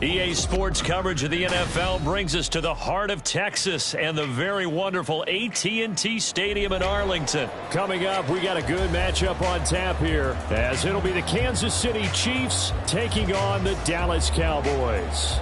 EA Sports coverage of the NFL brings us to the heart of Texas and the very wonderful AT&T Stadium in Arlington. Coming up, we got a good matchup on tap here, as it'll be the Kansas City Chiefs taking on the Dallas Cowboys.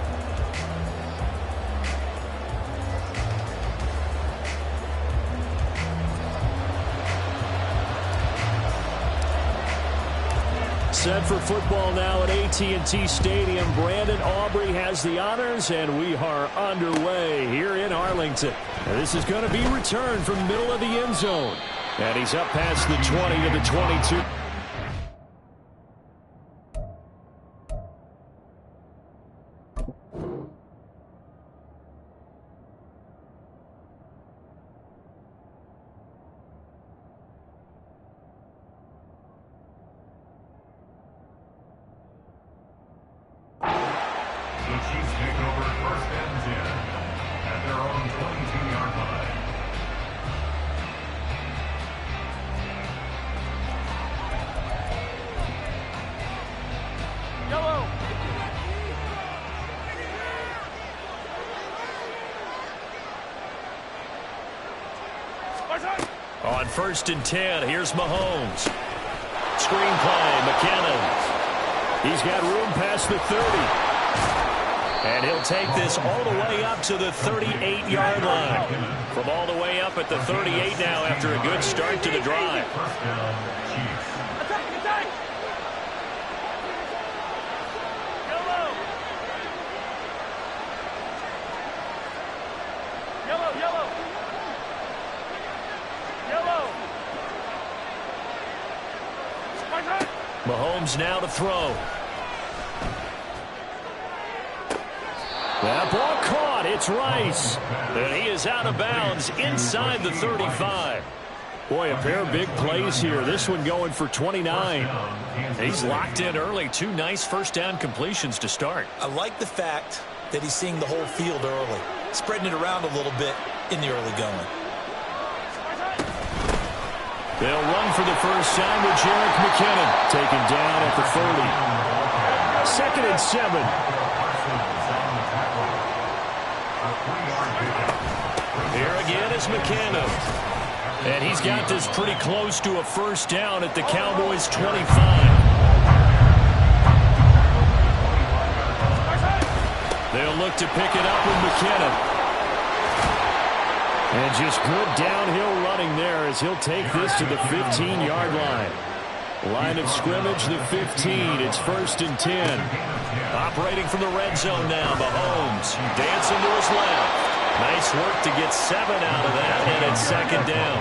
Set for football now at AT&T Stadium. Brandon Aubrey has the honors, and we are underway here in Arlington. Now, this is going to be returned from the middle of the end zone. And he's up past the 20 to the 22. On 1st and 10, here's Mahomes. Screenplay, McKinnon. He's got room past the 30. And he'll take this all the way up to the 38-yard line. From all the way up at the 38 now after a good start to the drive. Mahomes now to throw. That ball caught. It's Rice. And he is out of bounds inside the 35. Boy, a pair of big plays here. This one going for 29. He's locked in early. 2 nice first down completions to start. I like the fact that he's seeing the whole field early, spreading it around a little bit in the early going. They'll run for the first time with Jerick McKinnon. Taken down at the 30. 2nd and 7. Here again is McKinnon. And he's got this pretty close to a first down at the Cowboys' 25. They'll look to pick it up with McKinnon. And just good downhill running there as he'll take this to the 15-yard line. Line of scrimmage, the 15. It's 1st and 10. Operating from the red zone now, Mahomes dancing to his left. Nice work to get 7 out of that, and it's 2nd down.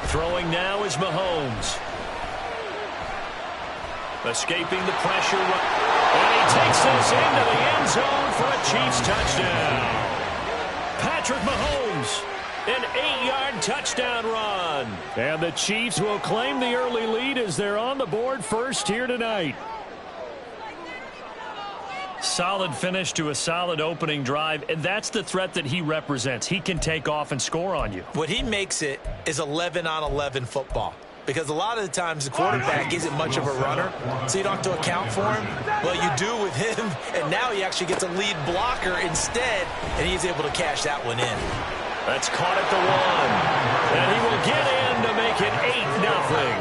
Throwing now is Mahomes. Escaping the pressure. And he takes this into the end zone for a Chiefs touchdown. Patrick Mahomes, an 8-yard touchdown run. And the Chiefs will claim the early lead as they're on the board first here tonight. Solid finish to a solid opening drive, and that's the threat that he represents. He can take off and score on you. What he makes it is 11-on-11 football. Because a lot of the times the quarterback isn't much of a runner, so you don't have to account for him. Well, you do with him, and now he actually gets a lead blocker instead, and he's able to cash that one in. That's caught at the 1, and he will get in to make it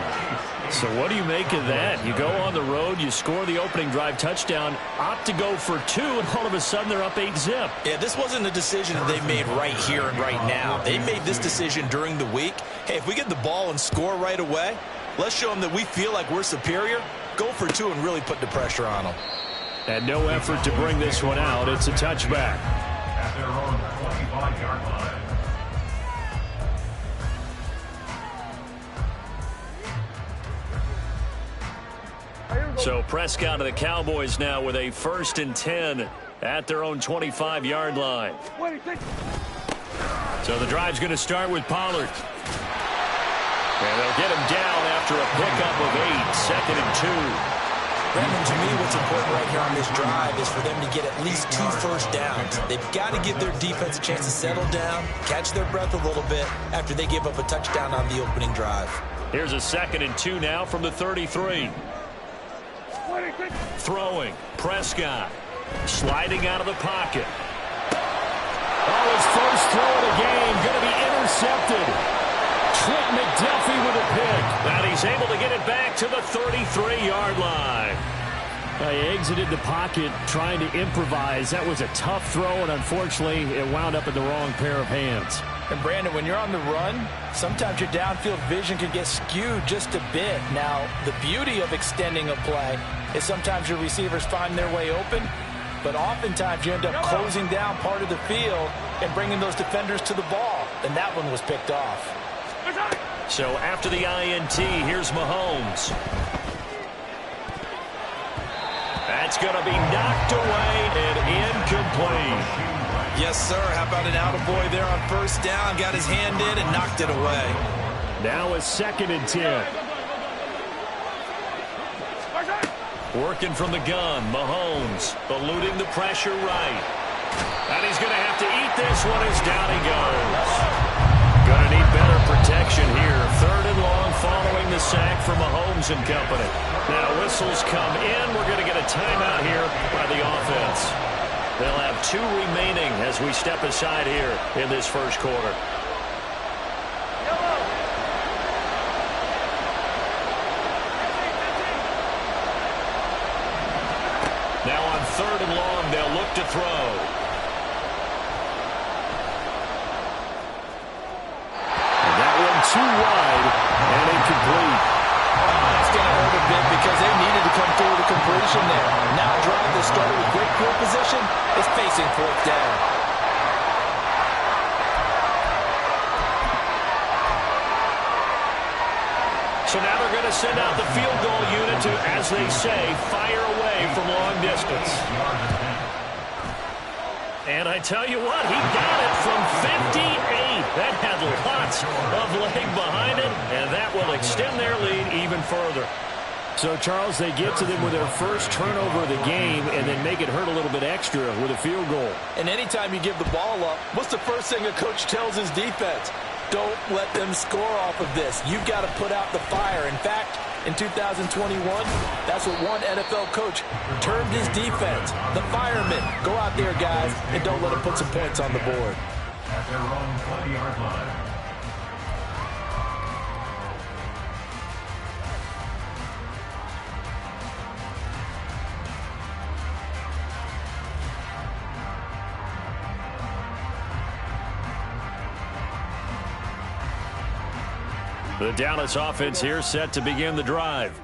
8-0. So what do you make of that? You go on the road, you score the opening drive touchdown, opt to go for 2, and all of a sudden they're up 8-zip. Yeah, this wasn't a decision that they made right here and right now. They made this decision during the week. Hey, if we get the ball and score right away, let's show them that we feel like we're superior. Go for 2 and really put the pressure on them. And no effort to bring this one out. It's a touchback. At their own 25-yard line. So Prescott of the Cowboys now with a 1st and 10 at their own 25-yard line. So the drive's going to start with Pollard. And they'll get him down after a pickup of 8, 2nd and 2. Brandon, to me, what's important right here on this drive is for them to get at least 2 first downs. They've got to give their defense a chance to settle down, catch their breath a little bit after they give up a touchdown on the opening drive. Here's a 2nd and 2 now from the 33. Throwing. Prescott. Sliding out of the pocket. Oh, his first throw of the game going to be intercepted. Trent McDuffie with a pick. And he's able to get it back to the 33-yard line. He exited the pocket trying to improvise. That was a tough throw, and unfortunately, it wound up in the wrong pair of hands. And Brandon, when you're on the run, sometimes your downfield vision can get skewed just a bit. Now, the beauty of extending a play is sometimes your receivers find their way open, but oftentimes you end up closing down part of the field and bringing those defenders to the ball. And that one was picked off. So after the INT, here's Mahomes. That's going to be knocked away and incomplete. Yes, sir. How about an attaboy there on first down? Got his hand in and knocked it away. Now a 2nd and 10. Working from the gun, Mahomes eluding the pressure right. And he's going to have to eat this one as down he goes. Going to need better protection here. 3rd and long following the sack for Mahomes and company. Now whistles come in. We're going to get a timeout here by the offense. They'll have 2 remaining as we step aside here in this first quarter. Now on 3rd and long, they'll look to throw. And that one too wide and incomplete. That's going to hurt a bit because they needed to come through the completion there. Now a drive that started with great field position is facing 4th down. So now they're going to send out the field goal unit to, as they say, fire away from long distance. And I tell you what, he got it from 58. That had lots of leg behind it, and that will extend their lead even further. So, Charles, they get to them with their first turnover of the game and then make it hurt a little bit extra with a field goal. And anytime you give the ball up, what's the first thing a coach tells his defense? Don't let them score off of this. You've got to put out the fire. In fact, in 2021, that's what one NFL coach termed his defense. The firemen. Go out there, guys, and don't let them put some points on the board. At their own 20-yard line. The Dallas offense here set to begin the drive.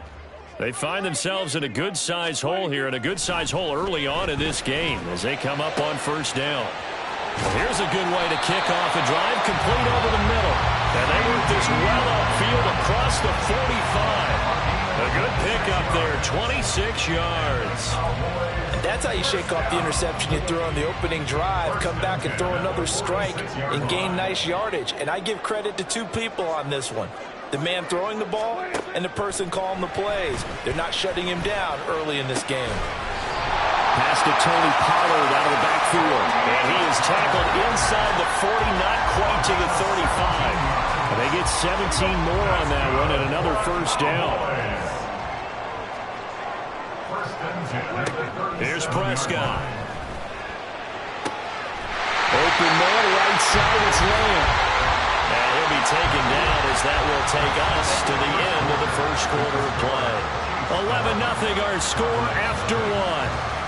They find themselves in a good-sized hole here, and a good-sized hole early on in this game as they come up on first down. Here's a good way to kick off a drive, complete over the middle. And they work this well upfield across the 45. A good pickup there, 26 yards. And that's how you shake off the interception you threw on the opening drive, come back and throw another strike and gain nice yardage. And I give credit to 2 people on this one. The man throwing the ball and the person calling the plays. They're not shutting him down early in this game. Pass to Tony Pollard out of the backfield. And he is tackled inside the 40, not quite to the 35. And they get 17 more on that one and another first down. Here's Prescott. Open man, right side, it's Lamb. And he'll be taken down as that will take us to the end of the first quarter of play. 11-0 our score after 1.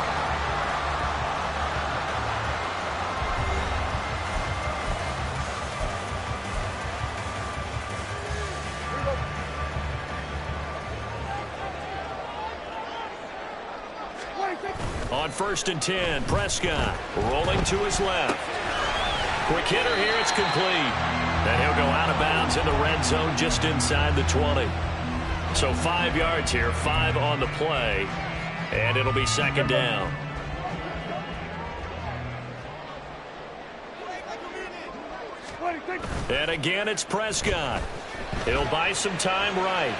On 1st and 10, Prescott rolling to his left. Quick hitter here, it's complete. And he'll go out of bounds in the red zone just inside the 20. So 5 yards here, 5 on the play, and it'll be 2nd down. And again, it's Prescott. He'll buy some time right.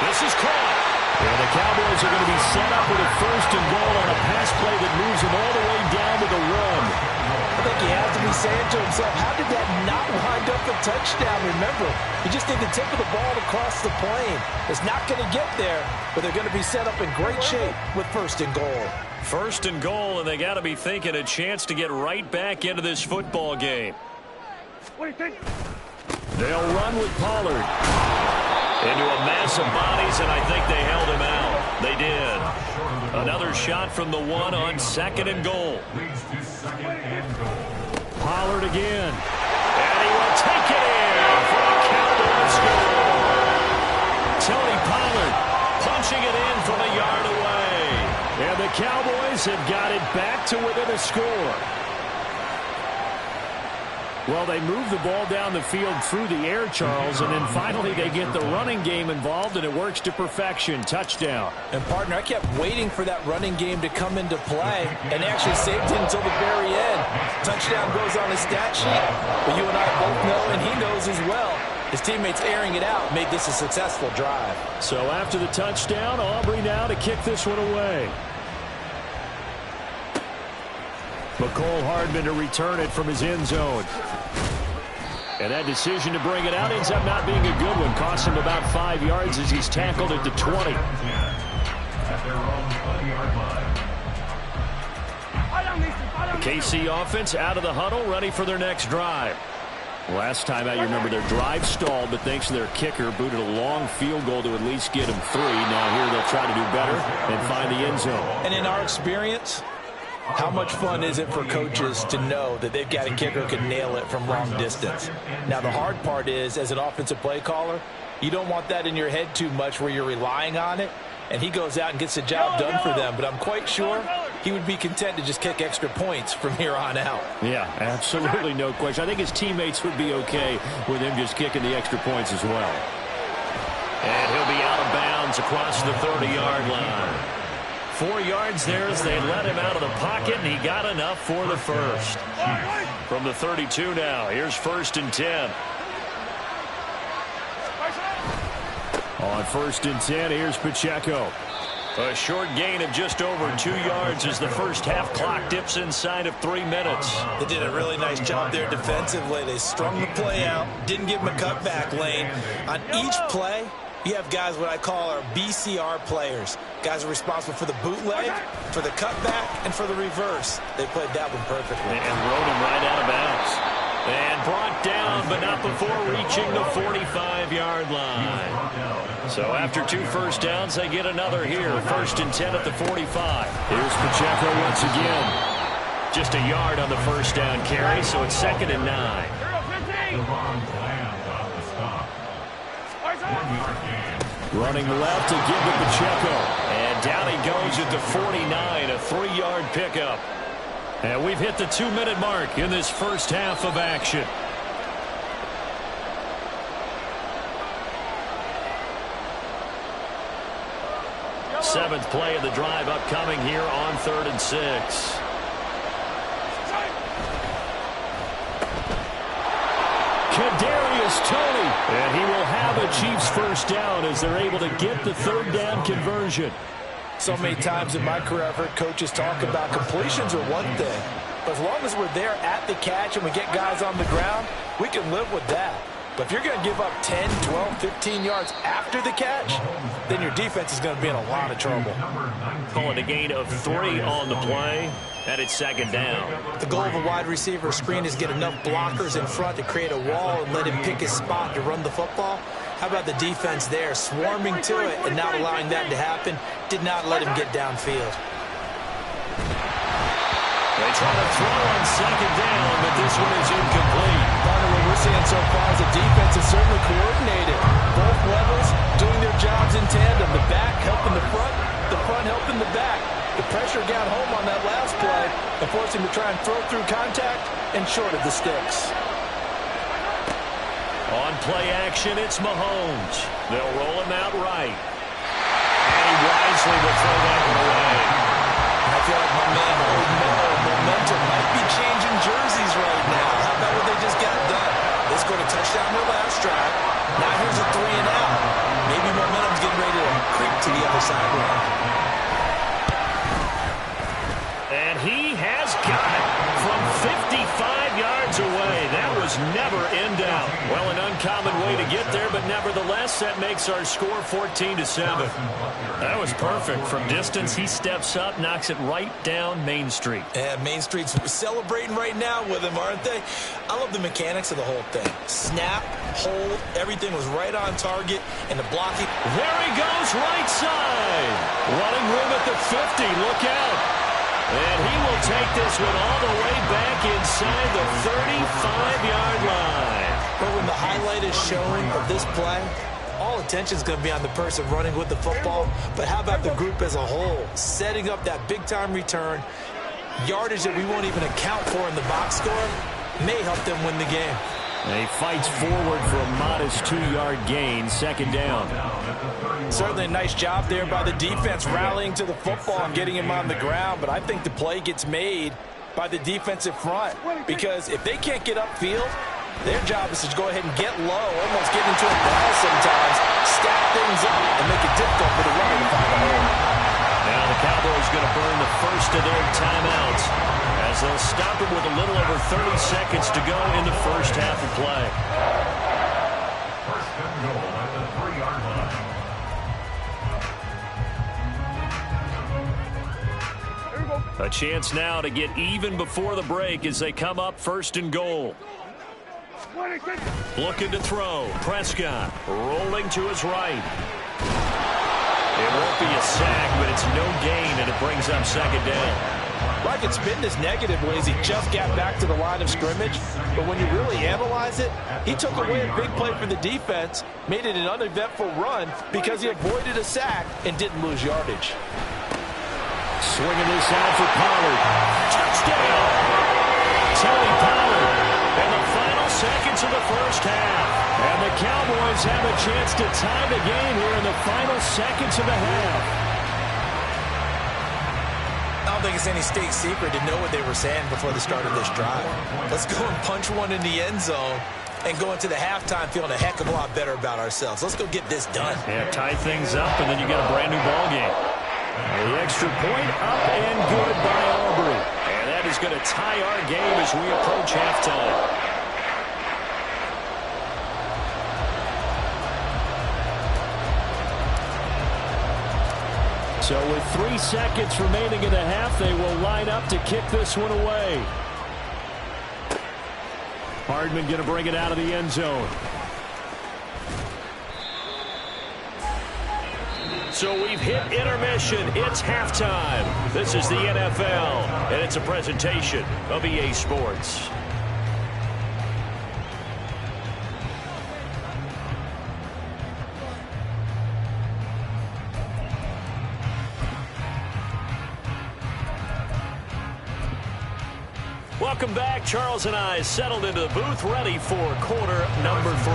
This is caught. And the Cowboys are going to be set up with a 1st and goal on a pass play that moves them all the way down to the run. I think he has to be saying to himself, how did that not wind up a touchdown? Remember, you just need the tip of the ball to cross the plane. It's not going to get there, but they're going to be set up in great shape with 1st and goal. 1st and goal, and they got to be thinking a chance to get right back into this football game. What do you think? They'll run with Pollard. Into a mass of bodies, and I think they held him out. They did. Another shot from the 1 on 2nd and goal. Pollard again. And he will take it in for a Cowboys score. Tony Pollard punching it in from a yard away. And the Cowboys have got it back to within a score. Well, they move the ball down the field through the air, Charles, and then finally they get the running game involved, and it works to perfection. Touchdown. And, partner, I kept waiting for that running game to come into play, and actually saved it until the very end. Touchdown goes on his stat sheet, but you and I both know, and he knows as well, his teammates airing it out made this a successful drive. So after the touchdown, Aubrey now to kick this one away. McCole Hardman to return it from his end zone. And that decision to bring it out ends up not being a good one. Costs him about 5 yards as he's tackled at the 20. The KC offense out of the huddle, ready for their next drive. Last time out, you remember their drive stalled, but thanks to their kicker, booted a long field goal to at least get them 3. Now here they'll try to do better and find the end zone. And in our experience, how much fun is it for coaches to know that they've got a kicker who can nail it from long distance? Now, the hard part is, as an offensive play caller, you don't want that in your head too much where you're relying on it, and he goes out and gets the job done for them. But I'm quite sure he would be content to just kick extra points from here on out. Yeah, absolutely no question. I think his teammates would be okay with him just kicking the extra points as well. And he'll be out of bounds across the 30-yard line. 4 yards there as they let him out of the pocket, and he got enough for the first. From the 32 now, here's 1st and 10. On 1st and 10, here's Pacheco. A short gain of just over 2 yards as the first half clock dips inside of 3 minutes. They did a really nice job there defensively. They strung the play out, didn't give him a cutback lane. On each play, you have guys what I call our BCR players. Guys are responsible for the bootleg, for the cutback, and for the reverse. They played that one perfectly. And rode him right out of bounds. And brought down, but not before reaching the 45-yard line. So after 2 first downs, they get another here. 1st and 10 at the 45. Here's Pacheco once again. Just a yard on the first down carry, so it's 2nd and 9. Running left to give to Pacheco. And down he goes at the 49, a 3-yard pickup. And we've hit the 2-minute mark in this first half of action. Seventh play of the drive upcoming here on 3rd and 6. Kadarius Toney, and he will have a Chiefs first down as they're able to get the 3rd down conversion. So many times in my career I've heard coaches talk about completions are one thing, but as long as we're there at the catch and we get guys on the ground, we can live with that. But if you're going to give up 10, 12, 15 yards after the catch, then your defense is going to be in a lot of trouble. Calling a gain of 3 on the play, and it's 2nd down. The goal of a wide receiver screen is get enough blockers in front to create a wall and let him pick his spot to run the football. How about the defense there, swarming to it and not allowing that to happen? Did not let him get downfield. They try to throw on 2nd down, but this one is incomplete. Partner, what we're seeing so far is the defense is certainly coordinated. Both levels doing their jobs in tandem. The back helping the front helping the back. The pressure got home on that last play and forced him to try and throw through contact and short of the sticks. On play action, it's Mahomes. They'll roll him out right. And he wisely will throw that one away. I feel like my man, Old Mo, momentum might be changing jerseys right now. How about what they just got done? They scored a touchdown their last drive. Now here's a 3 and out. Maybe momentum's getting ready to creep to the other sideline. And he has got it from 55 yards away. That was never in doubt. Well, an uncommon way to get there, but nevertheless, that makes our score 14-7. That was perfect. From distance, he steps up, knocks it right down Main Street. And Main Street's celebrating right now with him, aren't they? I love the mechanics of the whole thing. Snap, hold, everything was right on target, and the blocking. There he goes, right side. Running room at the 50. Look out. And he will take this one all the way back inside the 35-yard line. But when the highlight is shown of this play, all attention is going to be on the person running with the football. But how about the group as a whole? Setting up that big-time return, yardage that we won't even account for in the box score, may help them win the game. And he fights forward for a modest 2-yard gain, second down. Certainly a nice job there by the defense rallying to the football and getting him on the ground. But I think the play gets made by the defensive front, because if they can't get upfield, their job is to go ahead and get low, almost get into a ball sometimes, stack things up, and make it difficult for the runner to find a hole. Now the Cowboys going to burn the first of their timeouts as they'll stop it with a little over 30 seconds to go in the first half of play. First and goal at the 3-yard line. A chance now to get even before the break as they come up first and goal. Looking to throw. Prescott rolling to his right. It won't be a sack, but it's no gain, and it brings up second down. Well, I could spin this negatively as he just got back to the line of scrimmage. But when you really analyze it, he took away a big play for the defense, made it an uneventful run because he avoided a sack and didn't lose yardage. Swinging this out for Pollard. Touchdown! Tony Pollard in the final seconds of the first half. And the Cowboys have a chance to tie the game here in the final seconds of the half. I don't think it's any state secret to know what they were saying before the start of this drive. Let's go and punch one in the end zone and go into the halftime feeling a heck of a lot better about ourselves. Let's go get this done. Yeah, tie things up, and then you get a brand new ball game. The extra point up and good by Aubrey. And that is going to tie our game as we approach halftime. So with 3 seconds remaining in the half, they will line up to kick this one away. Hardman going to bring it out of the end zone. So we've hit intermission. It's halftime. This is the NFL, and it's a presentation of EA Sports. Welcome back. Charles and I settled into the booth, ready for quarter number 3.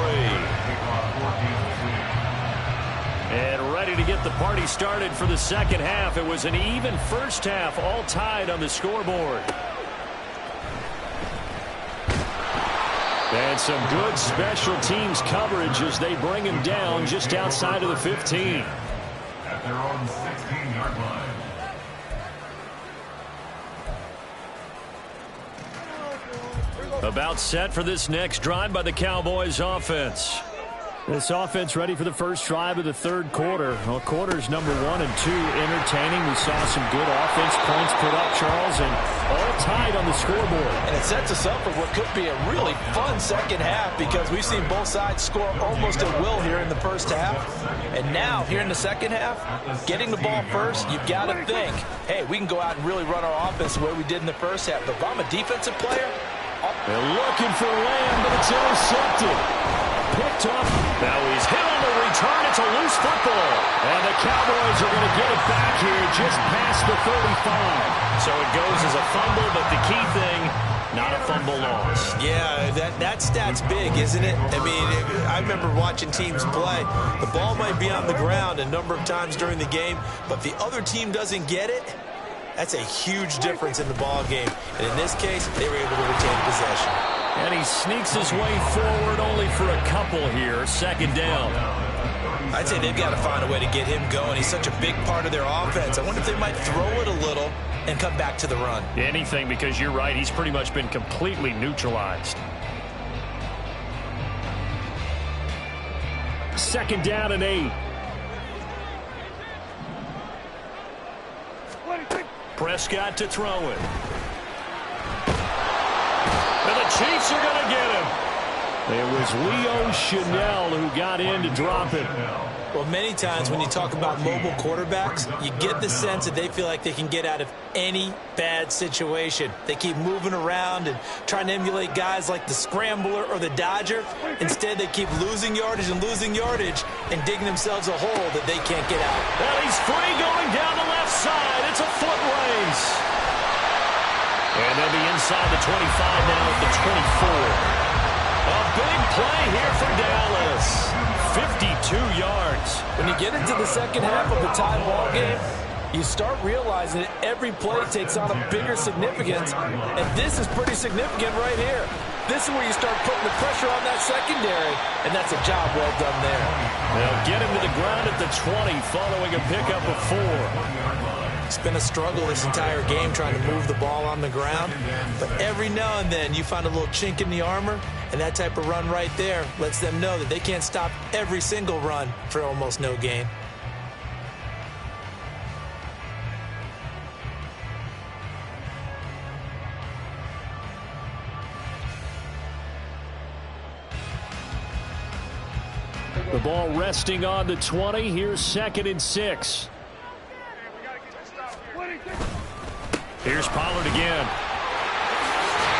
And ready to get the party started for the second half. It was an even first half, all tied on the scoreboard. And some good special teams coverage as they bring him down just outside of the 15. At their own 16-yard line. About set for this next drive by the Cowboys offense. This offense ready for the first drive of the third quarter. Well, quarters number 1 and 2 entertaining. We saw some good offense points put up, Charles, and all tied on the scoreboard. And it sets us up for what could be a really fun second half because we've seen both sides score almost at will here in the first half. And now, here in the second half, getting the ball first, you've got to think, hey, we can go out and really run our offense the way we did in the first half. But if I'm a defensive player, they're looking for Lamb, but it's intercepted. Picked up. Now he's hit on the return. It's a loose football. And the Cowboys are going to get it back here just past the 35. So it goes as a fumble, but the key thing, not a fumble loss. Yeah, that stat's big, isn't it? I mean, I remember watching teams play. The ball might be on the ground a number of times during the game, but if the other team doesn't get it, that's a huge difference in the ball game. And in this case, they were able to retain possession. And he sneaks his way forward only for a couple here. Second down. I'd say they've got to find a way to get him going. He's such a big part of their offense. I wonder if they might throw it a little and come back to the run. Anything, because you're right. He's pretty much been completely neutralized. Second down and 8. Prescott to throw it. And the Chiefs are going to get him. It was Leo Chanel who got in to drop it. Well, many times when you talk about mobile quarterbacks, you get the sense that they feel like they can get out of any bad situation. They keep moving around and trying to emulate guys like the Scrambler or the Dodger. Instead, they keep losing yardage and digging themselves a hole that they can't get out. And he's free going down the left side. It's a foot race. And they'll be inside the 25 now at the 24. A big play here for Dallas. 52 yards. When you get into the second half of a tie ball game, you start realizing that every play takes on a bigger significance, and this is pretty significant right here. This is where you start putting the pressure on that secondary, and that's a job well done there. They'll get him to the ground at the 20 following a pickup of 4. It's been a struggle this entire game trying to move the ball on the ground. But every now and then you find a little chink in the armor, and that type of run right there lets them know that they can't stop every single run for almost no gain. The ball resting on the 20. Here's 2nd and 6. Here's Pollard again.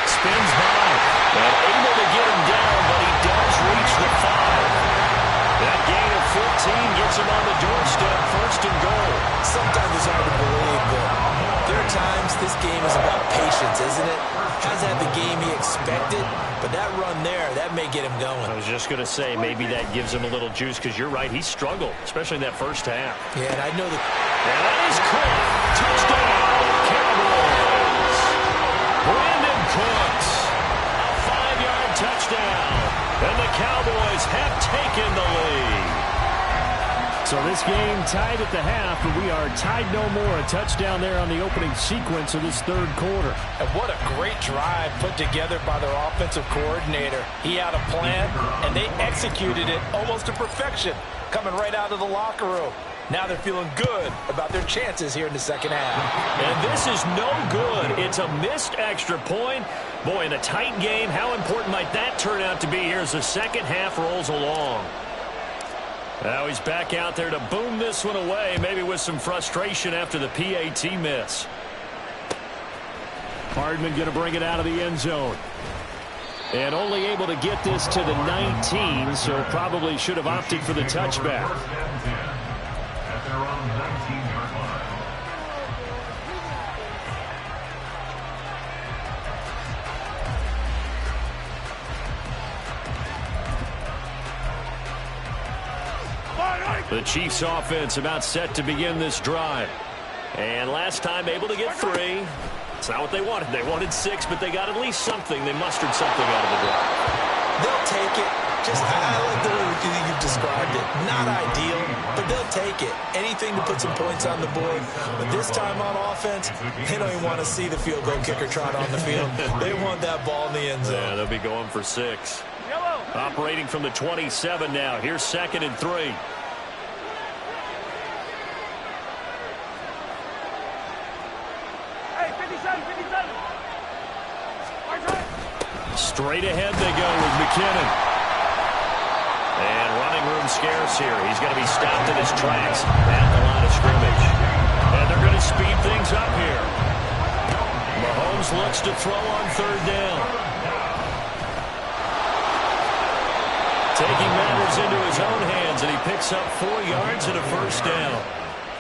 Spins by. And able to get him down, but he does reach the 5. That gain of 14 gets him on the doorstep, 1st and goal. Sometimes it's hard to believe, but there are times this game is about patience, isn't it? Hasn't had the game he expected, but that run there, that may get him going. I was just going to say, maybe that gives him a little juice, because you're right, he struggled, especially in that first half. Yeah, and I know that. And that is caught. Touchdown, Cowboys. Brandon Cooks, a 5-yard touchdown, and the Cowboys have taken the lead. So this game tied at the half, but we are tied no more. A touchdown there on the opening sequence of this 3rd quarter. And what a great drive put together by their offensive coordinator. He had a plan, and they executed it almost to perfection, coming right out of the locker room. Now they're feeling good about their chances here in the second half. And this is no good. It's a missed extra point. Boy, in a tight game, how important might that turn out to be here as the second half rolls along? Now he's back out there to boom this one away, maybe with some frustration after the PAT miss. Hardman going to bring it out of the end zone. And only able to get this to the 19, so probably should have opted for the touchback. At their own 19-yard line. The Chiefs offense about set to begin this drive. And last time able to get 3. It's not what they wanted. They wanted 6, but they got at least something. They mustered something out of the drive. They'll take it. I like the way you've described it. Not ideal, but they'll take it. Anything to put some points on the board. But this time on offense, they don't even want to see the field goal kicker trot on the field. They want that ball in the end zone. Yeah, they'll be going for 6. Operating from the 27 now. Here's 2nd and 3. Straight ahead they go with McKinnon. And running room scarce here. He's going to be stopped in his tracks at the line of scrimmage. And they're going to speed things up here. Mahomes looks to throw on 3rd down. Taking matters into his own hands, and he picks up 4 yards and a 1st down.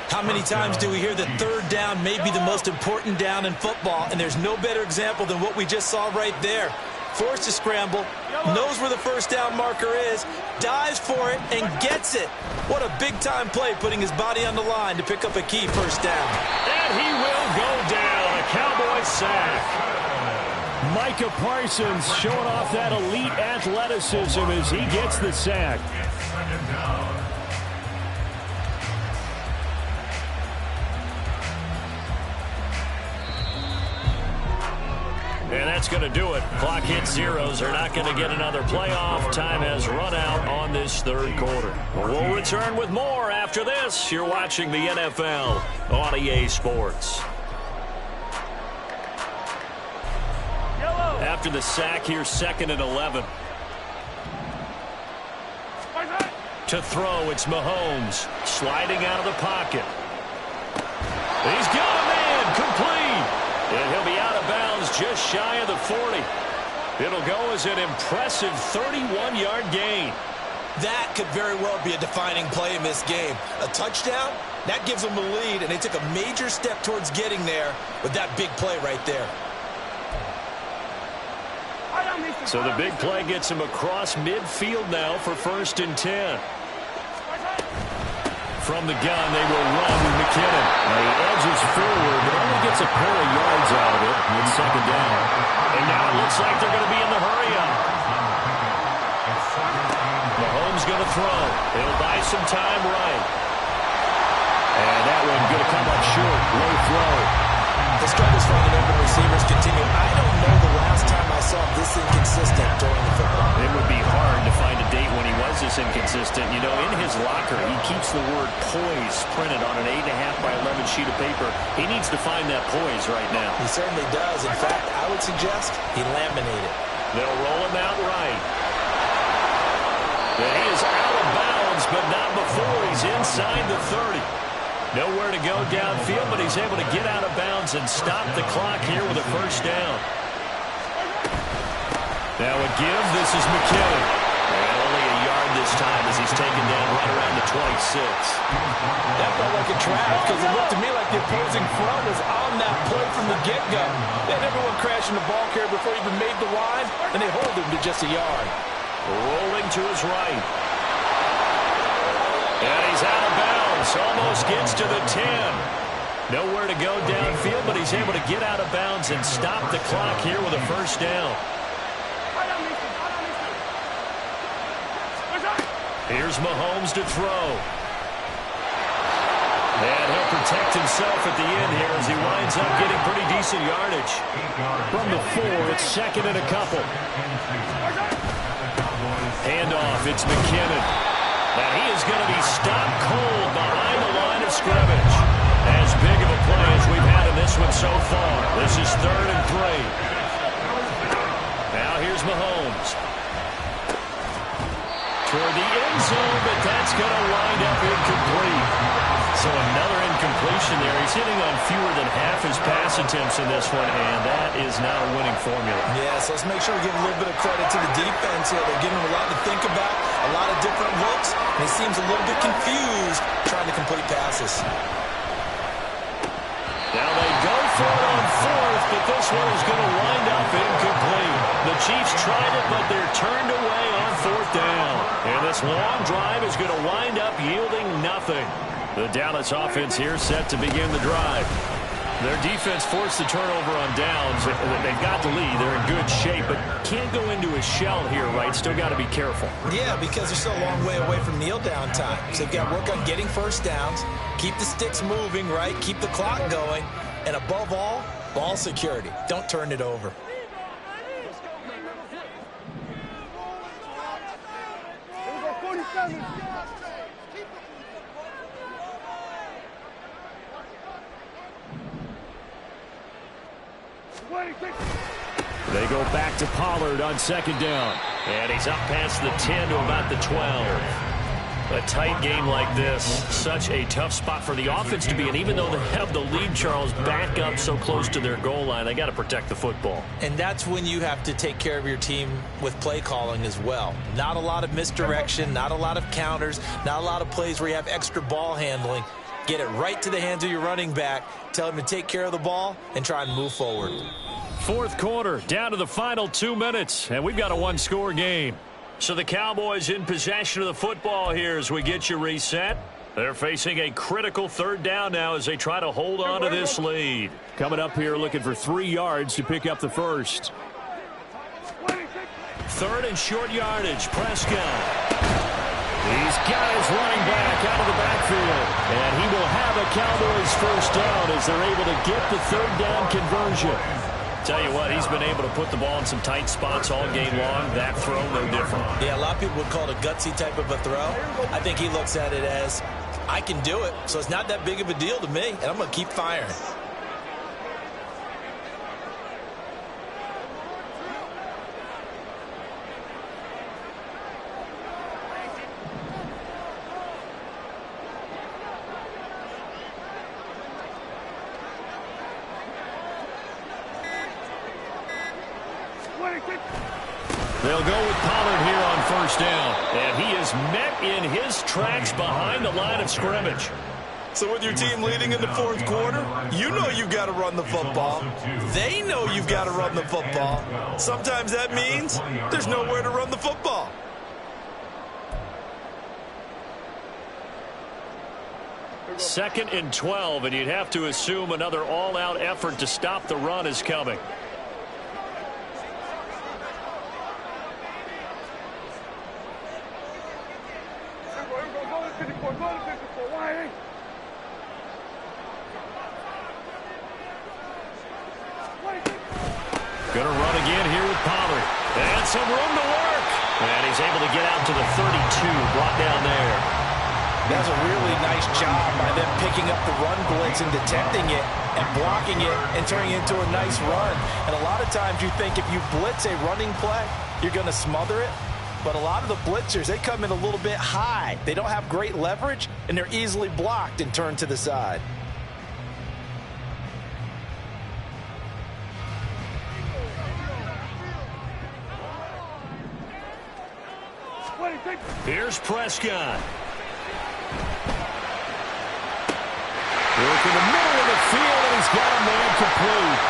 How many times do we hear that 3rd down may be the most important down in football, and there's no better example than what we just saw right there. Forced to scramble, knows where the 1st down marker is, dives for it, and gets it. What a big-time play, putting his body on the line to pick up a key 1st down. And he will go down. A Cowboy sack. Micah Parsons showing off that elite athleticism as he gets the sack. Second down. And that's going to do it. Clock hits zeros. They're not going to get another playoff. Time has run out on this third quarter. We'll return with more after this. You're watching the NFL on EA Sports. After the sack here, 2nd and 11. To throw, it's Mahomes. Sliding out of the pocket. He's got a man. Complete. And he'll be out of bounds just shy of the 40. It'll go as an impressive 31-yard gain. That could very well be a defining play in this game. A touchdown, that gives them the lead, and they took a major step towards getting there with that big play right there. So the big play gets him across midfield now for 1st and 10. From the gun, they will run with McKinnon. He edges forward, but only gets a pair of yards out of it. It's 2nd down. And now it looks like they're going to be in the hurry-up. Mahomes going to throw. He'll buy some time right. And that one going to come up short. Low throw. The struggles for the open receivers continue. I don't know the last time I saw this inconsistent during the football. It would be hard to find a date when he was this inconsistent. You know, in his locker, he keeps the word poise printed on an 8.5 by 11 sheet of paper. He needs to find that poise right now. He certainly does. In fact, I would suggest he laminated. They'll roll him out right. And he is out of bounds, but not before he's inside the 30. Nowhere to go downfield, but he's able to get out of bounds and stop the clock here with a 1st down. Now a give. This is McKinnon. And only a yard this time as he's taken down right around the 26. That felt like a trap because it looked to me like the opposing front was on that play from the get-go. They had everyone crashing the ball carrier before he even made the line, and they hold him to just a yard. Rolling to his right. And he's out of bounds. Almost gets to the 10. Nowhere to go downfield, but he's able to get out of bounds and stop the clock here with a 1st down. Here's Mahomes to throw. And he'll protect himself at the end here as he winds up getting pretty decent yardage. From the 4, it's 2nd and a couple. Handoff, it's McKinnon. And he is going to be stopped cold behind the line of scrimmage. As big of a play as we've had in this one so far. This is 3rd and 3. Now here's Mahomes. Toward the end zone, but that's going to wind up incomplete. So another incompletion there. He's hitting on fewer than half his pass attempts in this one, and that is not a winning formula. Yeah, so let's make sure we give a little bit of credit to the defense here. They're giving him a lot to think about, a lot of different looks, and he seems a little bit confused trying to complete passes. Now they go for it on 4th, but this one is going to wind up incomplete. The Chiefs tried it, but they're turned away on 4th down. And this long drive is going to wind up yielding nothing. The Dallas offense here set to begin the drive. Their defense forced the turnover on downs. They've got the lead. They're in good shape, but can't go into a shell here, right? Still got to be careful. Yeah, because they're still a long way away from kneel down time. So they've got to work on getting 1st downs, keep the sticks moving, right? Keep the clock going. And above all, ball security. Don't turn it over. They go back to Pollard on 2nd down. And he's up past the 10 to about the 12. A tight game like this, such a tough spot for the offense to be in. Even though they have the lead, Charles, back up so close to their goal line, they got to protect the football. And that's when you have to take care of your team with play calling as well. Not a lot of misdirection, not a lot of counters, not a lot of plays where you have extra ball handling. Get it right to the hands of your running back, tell him to take care of the ball, and try and move forward. 4th quarter, down to the final 2 minutes, and we've got a 1-score game. So the Cowboys in possession of the football here as we get you reset. They're facing a critical 3rd down now as they try to hold on to this lead. Coming up here looking for 3 yards to pick up the 1st. 3rd and short yardage. Prescott. He's got his running back out of the backfield. And he will have a Cowboys 1st down as they're able to get the 3rd down conversion. Tell you what, he's been able to put the ball in some tight spots all game long. That throw, no different. Yeah, a lot of people would call it a gutsy type of a throw. I think he looks at it as, I can do it, so it's not that big of a deal to me, and I'm going to keep firing. They'll go with Pollard here on first down. And he is met in his tracks behind the line of scrimmage. So with your team leading in the fourth quarter, you know you've got to run the football. They know you've got to run the football. Sometimes that means there's nowhere to run the football. Second and 12, and you'd have to assume another all-out effort to stop the run is coming. Going to run again here with Pollard. And some room to work. And he's able to get out to the 32, brought down there. That's a really nice job by them picking up the run blitz and detecting it and blocking it and turning it into a nice run. And a lot of times you think if you blitz a running play, you're going to smother it. But a lot of the blitzers, they come in a little bit high. They don't have great leverage, and they're easily blocked and turned to the side. Here's Prescott. Working the middle of the field, and he's got a man complete.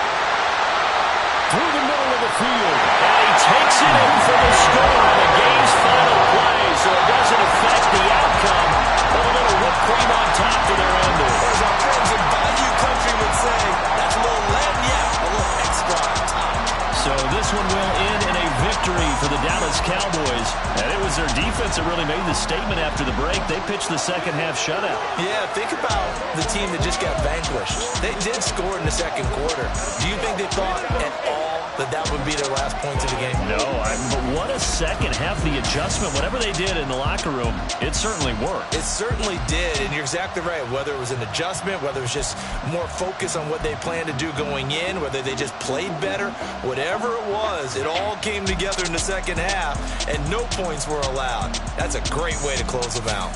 Through the middle of the field. And he takes it in for the score on the game's final play, so it doesn't affect the outcome. But a little whipped cream on top for their ending. As our friends in Bayou Country would say, that's a little lagniappe, a little extra on top. So this one will end in a victory for the Dallas Cowboys. And it was their defense that really made the statement after the break. They pitched the second half shutout. Yeah, think about the team that just got vanquished. They did score in the second quarter. Do you think they thought at all that would be their last points of the game? No, but what a second half. The adjustment, whatever they did in the locker room, it certainly worked. It certainly did, and you're exactly right. Whether it was an adjustment, whether it was just more focus on what they planned to do going in, whether they just played better, whatever it was, it all came together in the second half, and no points were allowed. That's a great way to close them out.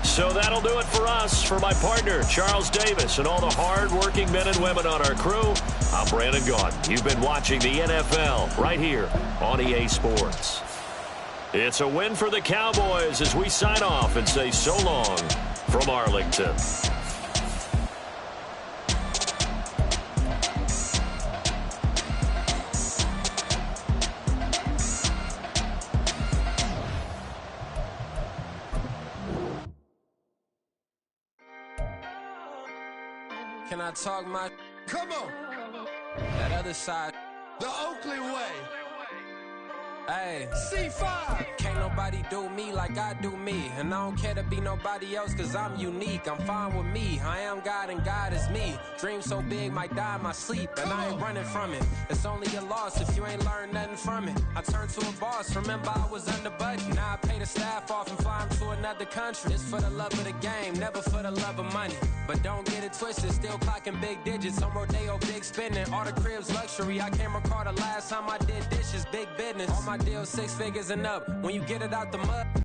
So that'll do it for us. For my partner, Charles Davis, and all the hard-working men and women on our crew, I'm Brandon Gaudin. You've been watching the NFL right here on EA Sports. It's a win for the Cowboys as we sign off and say so long from Arlington. Can I talk my... Come on. That other side. The Oakley way. Hey. C5. Can't nobody do me like I do me. And I don't care to be nobody else cause I'm unique. I'm fine with me. I am God and God is me. Dream so big might die in my sleep. And I ain't running from it. It's only a loss if you ain't learned nothing from it. I turned to a boss. Remember I was under budget. Now I pay the staff off and fly them to another country. It's for the love of the game. Never for the love of money. But don't get it twisted. Still clocking big digits. On Rodeo, big spending. All the cribs luxury. I can't recall the last time I did dishes. Big business. All my deals 6 figures and up. When you get it out the mud.